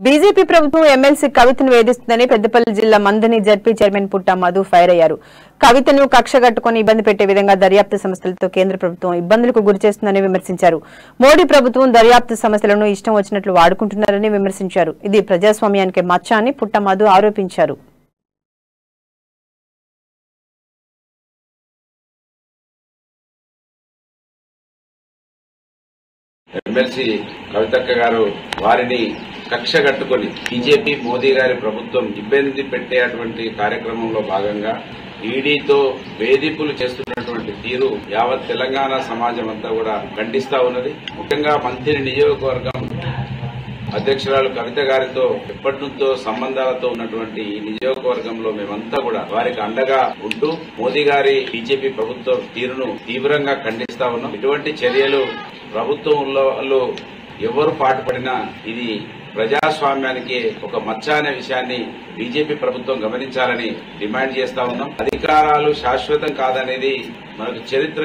BJP ప్రభుత్వం MLC కవితను వేధిస్తుందని పెద్దపల్లి జిల్లా మందని జడ్పీ చైర్మన్ పుట్ట మధు ఫైర్ అయ్యారు. కవితను కక్షగట్టుకుని ఇబ్బంది పెట్టే విధంగా దర్యాప్తు సంస్థలతో కేంద్ర ప్రభుత్వం ఇబ్బందులకు గురిచేస్తుందని విమర్శించారు. మోడీ ప్రభుత్వం దర్యాప్తు సమస్యలను ఇష్టం వచ్చినట్లు వాడుకుంటున్నారని విమర్శించారు. ఇది ప్రజాస్వామ్యానికి మచ్చ అని పుట్ట మధు ఆరోపించారు. ఎమ్మెల్సీ కవితక్క గారు వారిని కక్ష కట్టుకుని బీజేపీ మోదీ గారి ప్రభుత్వం ఇబ్బంది పెట్టేటువంటి కార్యక్రమంలో భాగంగా ఈడీతో వేధింపులు చేస్తున్నటువంటి తీరు యావత్ తెలంగాణ సమాజం అంతా కూడా ఖండిస్తా ఉన్నది. ముఖ్యంగా మంత్రి నియోజకవర్గం అధ్యక్షురాలు కవిత గారితో ఎప్పటి నుంచో సంబంధాలతో ఉన్నటువంటి ఈ నియోజకవర్గంలో మేమంతా కూడా వారికి అండగా ఉంటూ మోదీ గారి బీజేపీ ప్రభుత్వ తీరును తీవ్రంగా ఖండిస్తా ఉన్నాం. ఇటువంటి చర్యలు ప్రభుత్వంలో ఎవరు పాటుపడినా ఇది ప్రజాస్వామ్యానికి ఒక మచ్చ అనే విషయాన్ని బీజేపీ ప్రభుత్వం గమనించాలని డిమాండ్ చేస్తా ఉన్నాం. అధికారాలు శాశ్వతం కాదనేది మనకు చరిత్ర